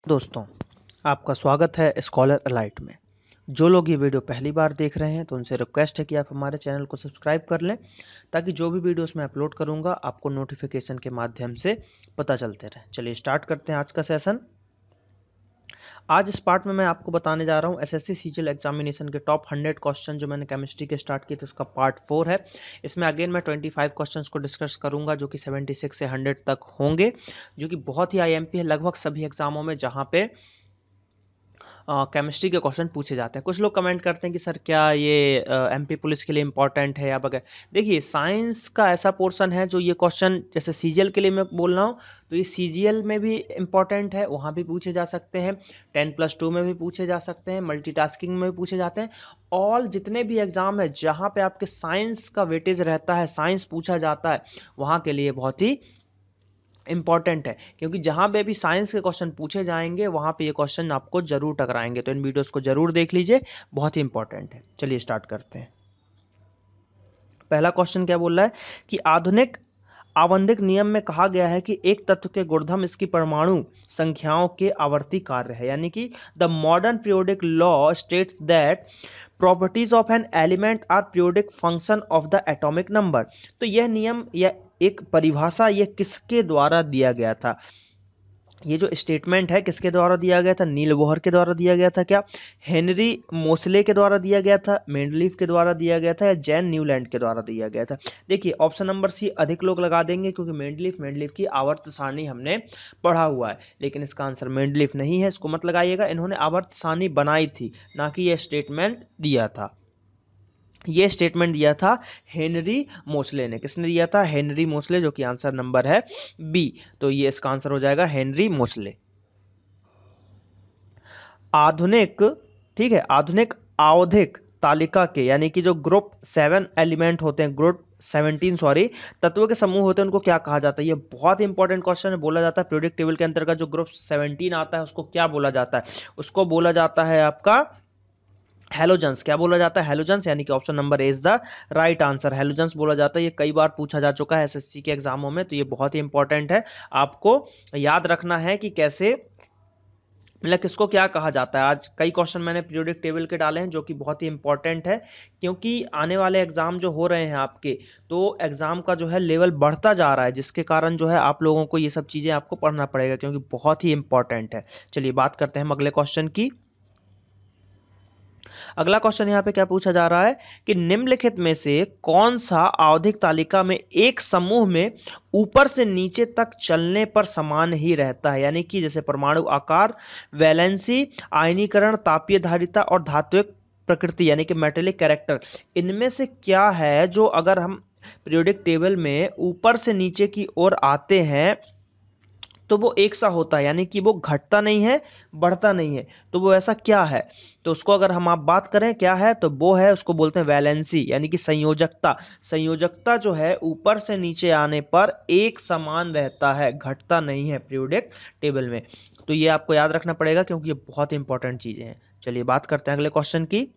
दोस्तों, आपका स्वागत है स्कॉलर अलाइट में। जो लोग ये वीडियो पहली बार देख रहे हैं तो उनसे रिक्वेस्ट है कि आप हमारे चैनल को सब्सक्राइब कर लें ताकि जो भी वीडियोस मैं अपलोड करूंगा आपको नोटिफिकेशन के माध्यम से पता चलते रहे। चलिए स्टार्ट करते हैं आज का सेशन। आज इस पार्ट में मैं आपको बताने जा रहा हूँ एसएससी सीजीएल एग्जामिनेशन के टॉप 100 क्वेश्चन जो मैंने केमिस्ट्री के स्टार्ट किए थे उसका पार्ट 4 है। इसमें अगेन मैं 25 क्वेश्चंस को डिस्कस करूंगा जो कि 76 से 100 तक होंगे, जो कि बहुत ही आईएमपी है लगभग सभी एग्जामों में जहाँ पे केमिस्ट्री के क्वेश्चन पूछे जाते हैं। कुछ लोग कमेंट करते हैं कि सर क्या ये एमपी पुलिस के लिए इंपॉर्टेंट है या वगैरह। देखिए, साइंस का ऐसा पोर्शन है जो ये क्वेश्चन जैसे सीजीएल के लिए मैं बोल रहा हूँ तो ये सीजीएल में भी इंपॉर्टेंट है, वहाँ भी पूछे जा सकते हैं, 10+2 में भी पूछे जा सकते हैं, मल्टीटास्किंग में भी पूछे जाते हैं। ऑल जितने भी एग्जाम है जहाँ पे आपके साइंस का वेटेज रहता है, साइंस पूछा जाता है, वहाँ के लिए बहुत ही इंपॉर्टेंट है, क्योंकि जहां पे भी साइंस के क्वेश्चन पूछे जाएंगे वहां पे ये क्वेश्चन आपको जरूर टकराएंगे। तो इन वीडियोस को जरूर देख लीजिए, बहुत ही इंपॉर्टेंट है। चलिए स्टार्ट करते हैं। पहला क्वेश्चन क्या बोल रहा है कि आधुनिक आवंधिक नियम में कहा गया है कि एक तत्व के गुणधर्म इसकी परमाणु संख्याओं के आवर्ती कार्य है, यानी कि the modern periodic law states that properties of an element are periodic function of the atomic number. तो यह नियम या एक परिभाषा यह किसके द्वारा दिया गया था? ये जो स्टेटमेंट है किसके द्वारा दिया गया था? नील बोहर के द्वारा दिया गया था क्या? हेनरी मोसले के द्वारा दिया गया था? मेंडलीफ के द्वारा दिया गया था? या जैन न्यूलैंड के द्वारा दिया गया था? देखिए, ऑप्शन नंबर सी अधिक लोग लगा देंगे क्योंकि मेंडलीफ की आवर्त सारणी हमने पढ़ा हुआ है, लेकिन इसका आंसर मेंडलीफ नहीं है, इसको मत लगाइएगा। इन्होंने आवर्त सारणी बनाई थी, ना कि यह स्टेटमेंट दिया था। ये स्टेटमेंट दिया था हेनरी मोसले ने। किसने दिया था? हेनरी मोसले, जो कि आंसर नंबर है बी। तो ये इसका आंसर हो जाएगा हेनरी मोसले। आधुनिक, ठीक है, आधुनिक आवधिक तालिका के यानी कि जो ग्रुप 7 एलिमेंट होते हैं, ग्रुप 17 सॉरी, तत्वों के समूह होते हैं, उनको क्या कहा जाता है? ये बहुत इंपॉर्टेंट क्वेश्चन है। बोला जाता है पीरियोडिक टेबल के अंतर्गत जो ग्रुप 17 आता है उसको क्या बोला जाता है? उसको बोला जाता है आपका हेलोजेंस। क्या बोला जाता है? हेलोजेंस, यानी कि option number A is the right answer. Halogens बोला जाता है। ये कई बार पूछा जा चुका है एसएससी के एग्जामों में, तो ये बहुत ही इंपॉर्टेंट है। आपको याद रखना है कि कैसे, मतलब किसको क्या कहा जाता है। आज कई क्वेश्चन मैंने पीरियोडिक टेबल के डाले हैं जो कि बहुत ही इंपॉर्टेंट है, क्योंकि आने वाले एग्जाम जो हो रहे हैं आपके, तो एग्जाम का जो है लेवल बढ़ता जा रहा है, जिसके कारण जो है आप लोगों को ये सब चीज़ें आपको पढ़ना पड़ेगा क्योंकि बहुत ही इंपॉर्टेंट है। चलिए बात करते हैं हम अगले क्वेश्चन की। अगला क्वेश्चन यहाँ पे क्या पूछा जा रहा है कि निम्नलिखित में से कौन सा आवधिक तालिका में एक समूह में ऊपर से नीचे तक चलने पर समान ही रहता है, यानी कि जैसे परमाणु आकार, वैलेंसी, आयनीकरण, तापीय धारिता और धात्विक प्रकृति यानी कि मेटेलिक कैरेक्टर, इनमें से क्या है जो अगर हम पीरियोडिक टेबल में ऊपर से नीचे की ओर आते हैं तो वो एक सा होता है, यानी कि वो घटता नहीं है, बढ़ता नहीं है। तो वो ऐसा क्या है? तो उसको अगर हम आप बात करें क्या है, तो वो है, उसको बोलते हैं वैलेंसी, यानी कि संयोजकता। संयोजकता जो है ऊपर से नीचे आने पर एक समान रहता है, घटता नहीं है पीरियोडिक टेबल में। तो ये आपको याद रखना पड़ेगा क्योंकि ये बहुत इंपॉर्टेंट चीजें हैं। चलिए बात करते हैं अगले क्वेश्चन की।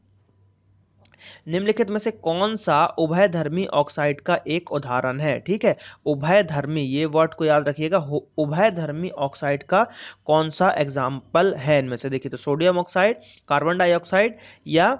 निम्नलिखित में से कौन सा उभयधर्मी ऑक्साइड का एक उदाहरण है? ठीक है, उभयधर्मी, ये वर्ड को याद रखिएगा। उभयधर्मी ऑक्साइड का कौन सा एग्जाम्पल है इनमें से? देखिए, तो सोडियम ऑक्साइड, कार्बन डाइऑक्साइड या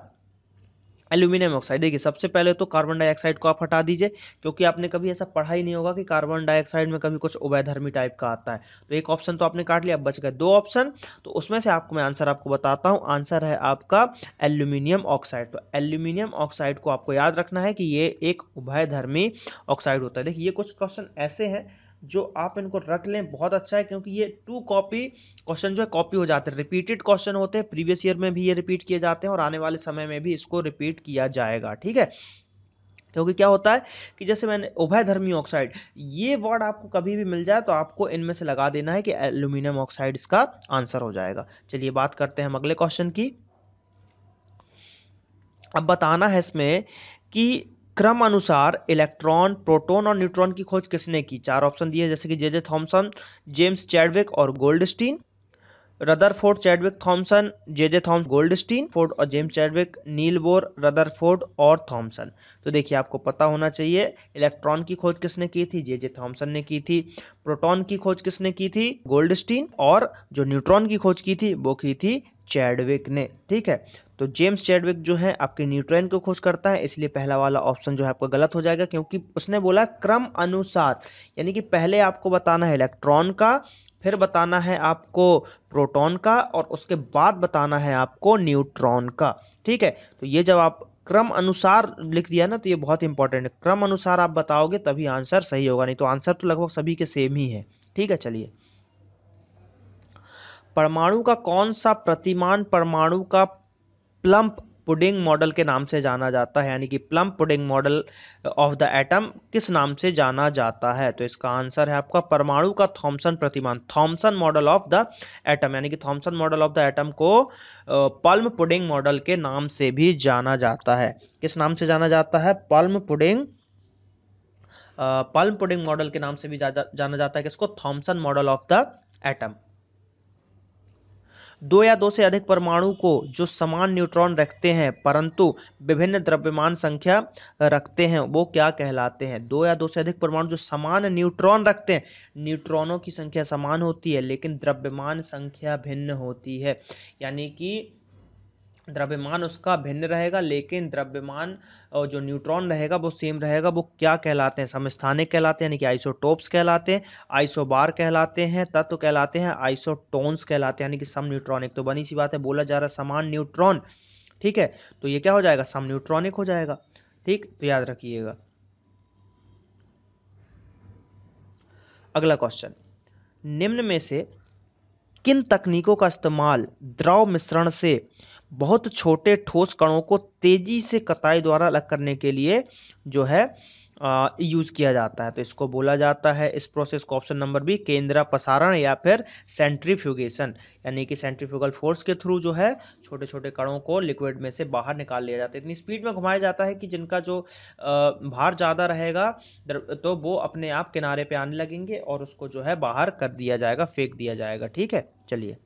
एल्यूमिनियम ऑक्साइड। देखिए, सबसे पहले तो कार्बन डाइऑक्साइड को आप हटा दीजिए, क्योंकि आपने कभी ऐसा पढ़ा ही नहीं होगा कि कार्बन डाइऑक्साइड में कभी कुछ उभयधर्मी टाइप का आता है। तो एक ऑप्शन तो आपने काट लिया, अब बच गए दो ऑप्शन। तो उसमें से आपको मैं आंसर आपको बताता हूं। आंसर है आपका एल्यूमिनियम ऑक्साइड। तो एल्यूमिनियम ऑक्साइड को आपको याद रखना है कि ये एक उभयधर्मी ऑक्साइड होता है। देखिए, ये कुछ क्वेश्चन ऐसे हैं जो आप इनको रख लें, बहुत अच्छा है, क्योंकि ये 2 कॉपी क्वेश्चन जो है कॉपी हो जाते हैं, रिपीटेड क्वेश्चन होते हैं। प्रीवियस ईयर में भी ये रिपीट किए जाते हैं और आने वाले समय में भी इसको रिपीट किया जाएगा। ठीक है, क्योंकि क्या होता है कि जैसे मैंने उभयधर्मी ऑक्साइड, ये वर्ड आपको कभी भी मिल जाए तो आपको इनमें से लगा देना है कि एल्यूमिनियम ऑक्साइड इसका आंसर हो जाएगा। चलिए बात करते हैं हम अगले क्वेश्चन की। अब बताना है इसमें कि क्रम अनुसार इलेक्ट्रॉन, प्रोटॉन और न्यूट्रॉन की खोज किसने की? 4 ऑप्शन दिए, जैसे कि जे जे थॉमसन, जेम्स चैडविक और गोल्डस्टीन। रदरफोर्ड, चैडविक, थॉमसन, जे थॉमस, गोल्डस्टीन, फोर्ड और James Chadwick, Niels Bohr, Rutherford और थॉमसन। तो देखिए आपको पता होना चाहिए इलेक्ट्रॉन की खोज किसने की थी, जे थॉमसन ने की थी। प्रोटॉन की खोज किसने की थी, गोल्डस्टीन। और जो न्यूट्रॉन की खोज की थी वो की थी चैडविक ने। ठीक है, तो जेम्स चैडविक जो है आपके न्यूट्रॉन को खोज करता है, इसलिए पहला वाला ऑप्शन जो है आपका गलत हो जाएगा, क्योंकि उसने बोला क्रम अनुसार, यानी कि पहले आपको बताना है इलेक्ट्रॉन का, फिर बताना है आपको प्रोटॉन का, और उसके बाद बताना है आपको न्यूट्रॉन का। ठीक है, तो ये जब आप क्रम अनुसार लिख दिया ना, तो ये बहुत इंपॉर्टेंट है। क्रम अनुसार आप बताओगे तभी आंसर सही होगा, नहीं तो आंसर तो लगभग सभी के सेम ही है। ठीक है, चलिए। परमाणु का कौन सा प्रतिमान परमाणु का प्लम्प पुडिंग मॉडल के नाम से जाना जाता है, यानी कि plump pudding model of the atom किस नाम से जाना जाता है? तो इसका आंसर है आपका परमाणु का थॉमसन प्रतिमान, Thompson model of the atom, यानी कि Thompson model of the atom को पल्म पुडिंग मॉडल के नाम से भी जाना जाता है। किस नाम से जाना जाता है? पल्म पुडिंग मॉडल के नाम से भी जाना जाता है। किसको? Thompson model of the atom. दो या दो से अधिक परमाणु को जो समान न्यूट्रॉन रखते हैं परंतु विभिन्न द्रव्यमान संख्या रखते हैं, वो क्या कहलाते हैं? दो या दो से अधिक परमाणु जो समान न्यूट्रॉन रखते हैं, न्यूट्रॉनों की संख्या समान होती है लेकिन द्रव्यमान संख्या भिन्न होती है, यानी कि द्रव्यमान उसका भिन्न रहेगा लेकिन द्रव्यमान और जो न्यूट्रॉन रहेगा वो सेम रहेगा, वो क्या कहलाते हैं? समस्थानिक कहलाते हैं, यानी कि आइसोटोप्स कहलाते हैं, आइसोबार कहलाते हैं, तत्व कहलाते हैं, आइसोटोन्स कहलाते हैं, यानी कि सम न्यूट्रॉनिक। तो बनी सी बात है, बोला जा रहा है समान न्यूट्रॉन। ठीक है, तो ये क्या हो जाएगा? सम न्यूट्रॉनिक हो जाएगा। ठीक, तो याद रखिएगा। अगला क्वेश्चन, निम्न में से किन तकनीकों का इस्तेमाल द्रव मिश्रण से बहुत छोटे ठोस कणों को तेजी से कताई द्वारा अलग करने के लिए जो है यूज किया जाता है? तो इसको बोला जाता है, इस प्रोसेस को, ऑप्शन नंबर बी, केंद्रापसारण या फिर सेंट्रीफ्यूगेशन, यानी कि सेंट्रीफ्यूगल फोर्स के थ्रू जो है छोटे छोटे कणों को लिक्विड में से बाहर निकाल लिया जाता है। इतनी स्पीड में घुमाया जाता है कि जिनका जो भार ज़्यादा रहेगा तो वो अपने आप किनारे पे आने लगेंगे और उसको जो है बाहर कर दिया जाएगा, फेंक दिया जाएगा। ठीक है, चलिए।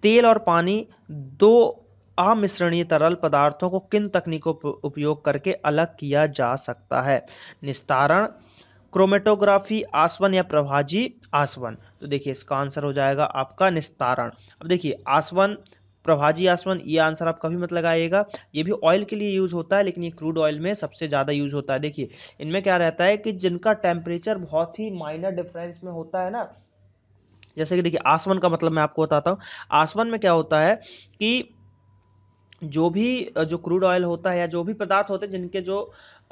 तेल और पानी दो अमिश्रणीय तरल पदार्थों को किन तकनीकों पर उपयोग करके अलग किया जा सकता है? निस्तारण, क्रोमेटोग्राफी, आसवन या प्रभाजी आसवन? तो देखिए इसका आंसर हो जाएगा आपका निस्तारण। अब देखिए आसवन, प्रभाजी आसवन, ये आंसर आप कभी मत लगाइएगा। ये भी ऑयल के लिए यूज होता है लेकिन ये क्रूड ऑयल में सबसे ज़्यादा यूज होता है। देखिए इनमें क्या रहता है कि जिनका टेम्परेचर बहुत ही माइनर डिफरेंस में होता है ना, जैसे कि देखिए आसवन का मतलब मैं आपको बताता हूँ। आसवन में क्या होता है कि जो भी जो क्रूड ऑयल होता है या जो भी पदार्थ होते हैं जिनके जो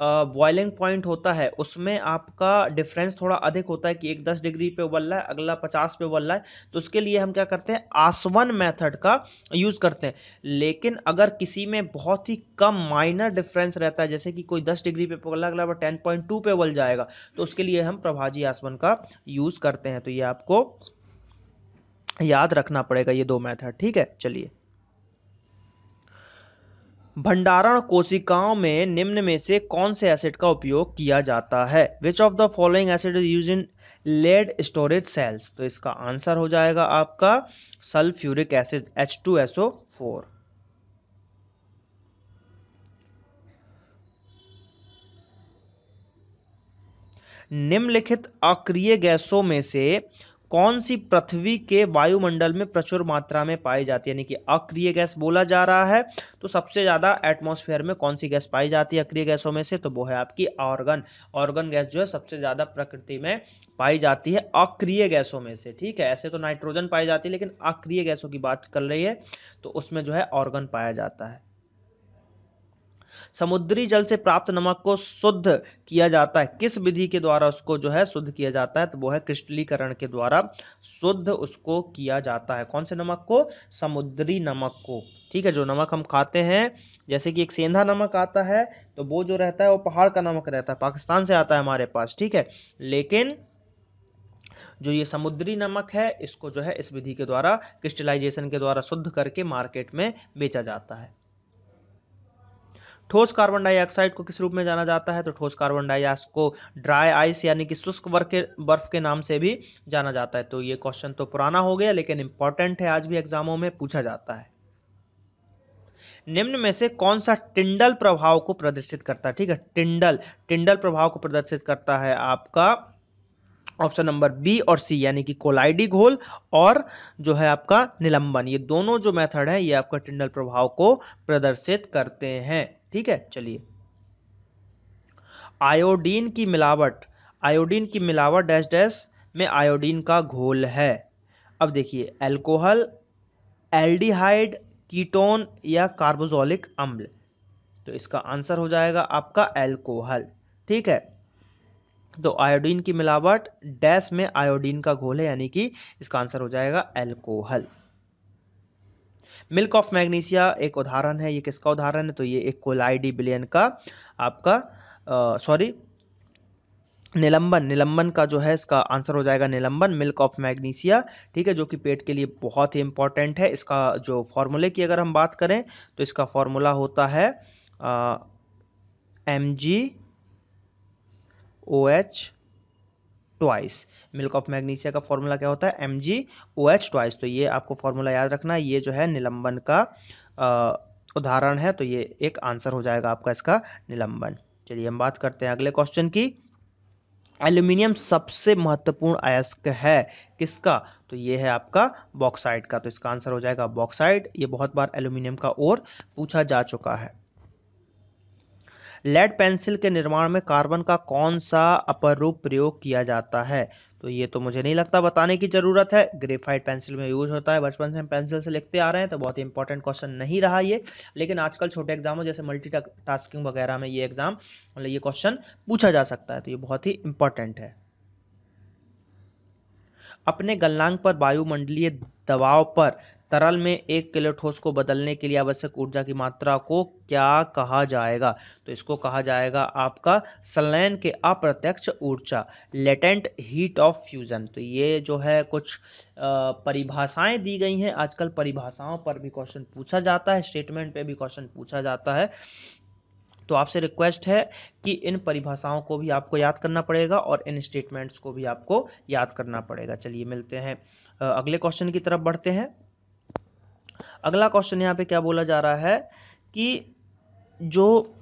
बॉइलिंग पॉइंट होता है उसमें आपका डिफरेंस थोड़ा अधिक होता है, कि एक 10 डिग्री पे उबल रहा है, अगला 50 पे उबल रहा है, तो उसके लिए हम क्या करते हैं? आसवन मेथड का यूज़ करते हैं। लेकिन अगर किसी में बहुत ही कम माइनर डिफरेंस रहता है, जैसे कि कोई 10 डिग्री पे उबल रहा है, अगला 10.2 पे उबल जाएगा, तो उसके लिए हम प्रभाजी आसवन का यूज़ करते हैं। तो ये आपको याद रखना पड़ेगा, ये दो मेथड। ठीक है, चलिए। भंडारण कोशिकाओं में निम्न में से कौन से एसिड का उपयोग किया जाता है? Which of the following acid is use in lead storage cells? तो इसका आंसर हो जाएगा आपका सल्फ्यूरिक एसिड, H2SO4। निम्नलिखित अक्रिय गैसों में से कौन सी पृथ्वी के वायुमंडल में प्रचुर मात्रा में पाई जाती है? यानी कि अक्रिय गैस बोला जा रहा है, तो सबसे ज्यादा एटमॉस्फेयर में कौन सी गैस पाई जाती है अक्रिय गैसों में से? तो वो है आपकी ऑर्गन। ऑर्गन गैस जो है सबसे ज्यादा प्रकृति में पाई जाती है अक्रिय गैसों में से। ठीक है, ऐसे तो नाइट्रोजन पाई जाती है लेकिन अक्रिय गैसों की बात कर रही है तो उसमें जो है ऑर्गन पाया जाता है। समुद्री जल से प्राप्त नमक को शुद्ध किया जाता है, किस विधि के द्वारा उसको जो है शुद्ध किया जाता है? तो वो है क्रिस्टलीकरण के द्वारा शुद्ध उसको किया जाता है। कौन से नमक को? समुद्री नमक को। ठीक है, जो नमक हम खाते हैं, जैसे कि एक सेंधा नमक आता है, तो वो जो रहता है वो पहाड़ का नमक रहता है, पाकिस्तान से आता है हमारे पास। ठीक है, लेकिन जो ये समुद्री नमक है इसको जो है इस विधि के द्वारा, क्रिस्टलाइजेशन के द्वारा शुद्ध करके मार्केट में बेचा जाता है। ठोस कार्बन डाइऑक्साइड को किस रूप में जाना जाता है? तो ठोस कार्बन डाइऑक्साइड को ड्राई आइस यानी कि शुष्क बर्फ के नाम से भी जाना जाता है। तो ये क्वेश्चन तो पुराना हो गया लेकिन इंपॉर्टेंट है, आज भी एग्जामों में पूछा जाता है। निम्न में से कौन सा टिंडल प्रभाव को प्रदर्शित करता है? ठीक है, टिंडल प्रभाव को प्रदर्शित करता है आपका ऑप्शन नंबर बी और सी, यानी कि कोलाइडी घोल और जो है आपका निलंबन। ये दोनों जो मेथड है ये आपका टिंडल प्रभाव को प्रदर्शित करते हैं। ठीक है, चलिए। आयोडीन की मिलावट डैश डैश में आयोडीन का घोल है। अब देखिए, अल्कोहल, एल्डिहाइड, कीटोन या कार्बोक्सिलिक अम्ल। तो इसका आंसर हो जाएगा आपका अल्कोहल। ठीक है, तो आयोडीन की मिलावट डैश में आयोडीन का घोल है, यानी कि इसका आंसर हो जाएगा अल्कोहल। मिल्क ऑफ मैग्नीशिया एक उदाहरण है, ये किसका उदाहरण है? तो ये एक कोलाइडी विलयन का आपका निलंबन का जो है इसका आंसर हो जाएगा निलंबन, मिल्क ऑफ मैग्नीशिया। ठीक है, जो कि पेट के लिए बहुत ही इंपॉर्टेंट है। इसका जो फॉर्मूले की अगर हम बात करें तो इसका फॉर्मूला होता है MgOH twice. Milk of magnesia का फॉर्मूला क्या होता है? MgOH twice. तो ये आपको फॉर्मूला याद रखना है, ये जो है निलंबन का उदाहरण है। तो ये एक आंसर हो जाएगा आपका इसका निलंबन। चलिए हम बात करते हैं अगले क्वेश्चन की। एल्यूमिनियम सबसे महत्वपूर्ण अयस्क है किसका? तो ये है आपका बॉक्साइट का। तो इसका आंसर हो जाएगा बॉक्साइट। ये बहुत बार एल्यूमिनियम का और पूछा जा चुका है। लेड पेंसिल के निर्माण में कार्बन का कौन सा अपरूप प्रयोग किया जाता है? तो ये तो मुझे नहीं लगता बताने की जरूरत है, ग्रेफाइट पेंसिल में यूज होता है। बचपन से हम पेंसिल से लिखते आ रहे हैं तो बहुत ही इंपॉर्टेंट क्वेश्चन नहीं रहा ये, लेकिन आजकल छोटे एग्जामों जैसे मल्टीटास्किंग वगैरह में ये एग्जाम मतलब ये क्वेश्चन पूछा जा सकता है, तो ये बहुत ही इंपॉर्टेंट है। अपने गलनांक पर वायुमंडलीय दबाव पर तरल में 1 किलो ठोस को बदलने के लिए आवश्यक ऊर्जा की मात्रा को क्या कहा जाएगा? तो इसको कहा जाएगा आपका संलयन के अप्रत्यक्ष ऊर्जा, लेटेंट हीट ऑफ फ्यूजन। तो ये जो है कुछ परिभाषाएं दी गई हैं, आजकल परिभाषाओं पर भी क्वेश्चन पूछा जाता है, स्टेटमेंट पे भी क्वेश्चन पूछा जाता है। तो आपसे रिक्वेस्ट है कि इन परिभाषाओं को भी आपको याद करना पड़ेगा और इन स्टेटमेंट्स को भी आपको याद करना पड़ेगा। चलिए मिलते हैं अगले क्वेश्चन की तरफ बढ़ते हैं। अगला क्वेश्चन यहाँ पे क्या बोला जा रहा है कि जो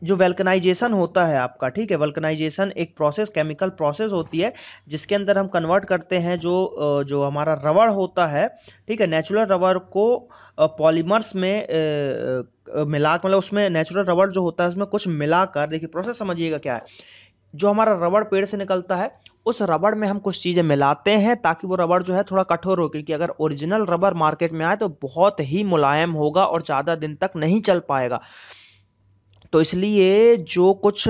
वल्कनाइजेशन होता है आपका, ठीक है, वल्कनाइजेशन एक प्रोसेस, केमिकल प्रोसेस होती है जिसके अंदर हम कन्वर्ट करते हैं जो हमारा रबड़ होता है, ठीक है, नेचुरल रबड़ को पॉलीमर्स में मिला, मतलब उसमें नेचुरल रबड़ जो होता है उसमें कुछ मिलाकर, देखिए प्रोसेस समझिएगा क्या है। जो हमारा रबड़ पेड़ से निकलता है उस रबड़ में हम कुछ चीज़ें मिलाते हैं ताकि वो रबड़ जो है थोड़ा कठोर हो, क्योंकि अगर ओरिजिनल रबड़ मार्केट में आए तो बहुत ही मुलायम होगा और ज़्यादा दिन तक नहीं चल पाएगा। तो इसलिए जो कुछ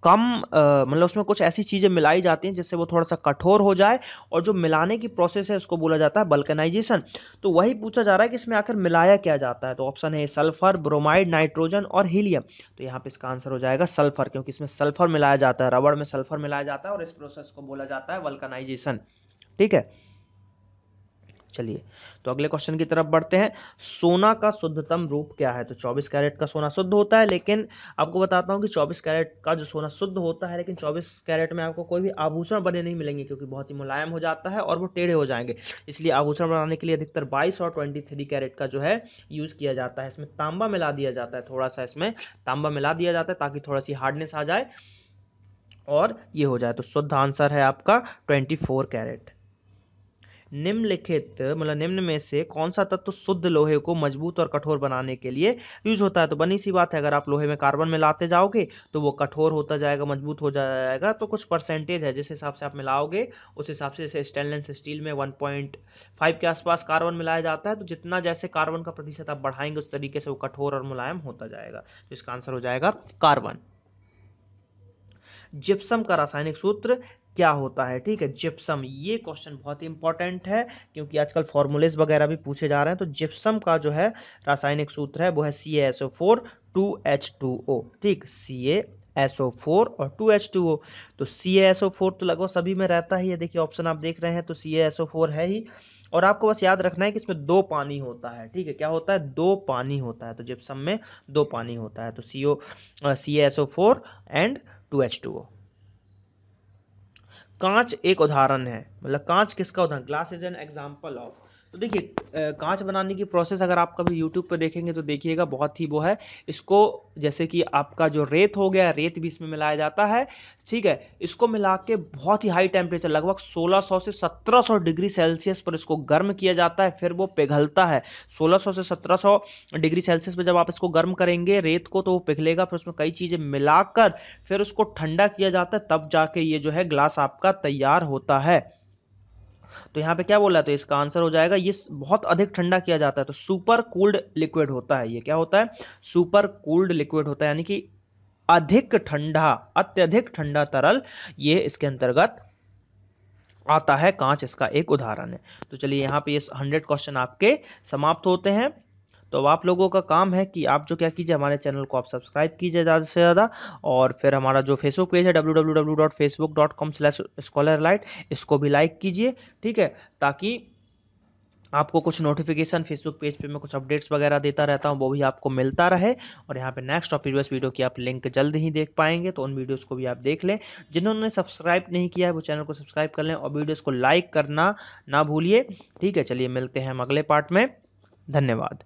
कम मतलब उसमें कुछ ऐसी चीज़ें मिलाई जाती हैं जिससे वो थोड़ा सा कठोर हो जाए, और जो मिलाने की प्रोसेस है उसको बोला जाता है वल्कनाइजेशन। तो वही पूछा जा रहा है कि इसमें आखिर मिलाया क्या जाता है? तो ऑप्शन है सल्फर, ब्रोमाइड, नाइट्रोजन और हीलियम। तो यहाँ पे इसका आंसर हो जाएगा सल्फर, क्योंकि इसमें सल्फर मिलाया जाता है, रबड़ में सल्फर मिलाया जाता है और इस प्रोसेस को बोला जाता है वल्कनाइजेशन। ठीक है, चलिए तो अगले क्वेश्चन की तरफ बढ़ते हैं। सोना का शुद्धतम रूप क्या है? तो 24 कैरेट का सोना शुद्ध होता है, लेकिन आपको बताता हूं कि 24 कैरेट का जो सोना शुद्ध होता है, लेकिन 24 कैरेट में आपको कोई भी आभूषण बने नहीं मिलेंगे, क्योंकि बहुत ही मुलायम हो जाता है और वो टेढ़े हो जाएंगे। इसलिए आभूषण बनाने के लिए अधिकतर 22 और 23 कैरेट का जो है यूज किया जाता है। इसमें तांबा मिला दिया जाता है, थोड़ा सा इसमें तांबा मिला दिया जाता है ताकि थोड़ा सी हार्डनेस आ जाए और ये हो जाए। तो शुद्ध आंसर है आपका 24 कैरेट। निम्न में से कौन सा तत्व शुद्ध लोहे को मजबूत और कठोर बनाने के लिए यूज होता है? तो बनी सी बात है, अगर आप लोहे में कार्बन मिलाते जाओगे तो वो कठोर होता जाएगा, मजबूत हो जाएगा। तो कुछ परसेंटेज है जिस हिसाब से आप मिलाओगे उस हिसाब से, जैसे स्टेनलेस स्टील में 1.5 के आसपास कार्बन मिलाया जाता है, तो जितना जैसे कार्बन का प्रतिशत आप बढ़ाएंगे उस तरीके से वो कठोर और मुलायम होता जाएगा। तो इसका आंसर हो जाएगा कार्बन। जिप्सम का रासायनिक सूत्र क्या होता है? ठीक है, जिप्सम, ये क्वेश्चन बहुत ही इंपॉर्टेंट है क्योंकि आजकल फॉर्मूलेज वगैरह भी पूछे जा रहे हैं। तो जिप्सम का जो है रासायनिक सूत्र है वो है CaSO4 2H2O। ठीक, SO4 और 2H2O। तो CaSO4 तो लगभग सभी में रहता ही है, देखिए ऑप्शन आप देख रहे हैं तो CaSO4 है ही। और आपको बस याद रखना है कि इसमें दो पानी होता है, ठीक है, क्या होता है, दो पानी होता है, तो जिप्सम में दो पानी होता है, तो CaSO4 एंड 2H2O। कांच एक उदाहरण है, मतलब कांच किसका उदाहरण, glass is an example of. तो देखिए कांच बनाने की प्रोसेस अगर आप कभी यूट्यूब पे देखेंगे तो देखिएगा बहुत ही वो है। इसको जैसे कि आपका जो रेत हो गया, रेत भी इसमें मिलाया जाता है, ठीक है, इसको मिला के बहुत ही हाई टेम्परेचर लगभग 1600 से 1700 डिग्री सेल्सियस पर इसको गर्म किया जाता है, फिर वो पिघलता है। 1600 से 1700 डिग्री सेल्सियस पर जब आप इसको गर्म करेंगे रेत को, तो वो पिघलेगा, फिर उसमें कई चीजें मिलाकर फिर उसको ठंडा किया जाता है, तब जाके ये जो है ग्लास आपका तैयार होता है। तो यहाँ पे क्या बोला, तो इसका आंसर हो जाएगा ये बहुत अधिक ठंडा किया जाता है, तो सुपर कूल्ड लिक्विड होता है। ये क्या होता है, सुपर कूल्ड लिक्विड होता है, यानी कि अधिक ठंडा, अत्यधिक ठंडा तरल, ये इसके अंतर्गत आता है। कांच इसका एक उदाहरण है। तो चलिए यहाँ पे ये 100 क्वेश्चन आपके समाप्त होते हैं। तो अब आप लोगों का काम है कि आप जो क्या कीजिए, हमारे चैनल को आप सब्सक्राइब कीजिए ज़्यादा से ज़्यादा, और फिर हमारा जो फेसबुक पेज है www.facebook.com/scholarlight, इसको भी लाइक कीजिए, ठीक है, ताकि आपको कुछ नोटिफिकेशन फेसबुक पेज पे मैं कुछ अपडेट्स वगैरह देता रहता हूँ, वो भी आपको मिलता रहे। और यहाँ पे नेक्स्ट और प्रीवियस वीडियो की आप लिंक जल्द ही देख पाएंगे, तो उन वीडियोस को भी आप देख लें। जिन्होंने सब्सक्राइब नहीं किया है वो चैनल को सब्सक्राइब कर लें और वीडियोस को लाइक करना ना भूलिए, ठीक है। चलिए मिलते हैं हम अगले पार्ट में, धन्यवाद।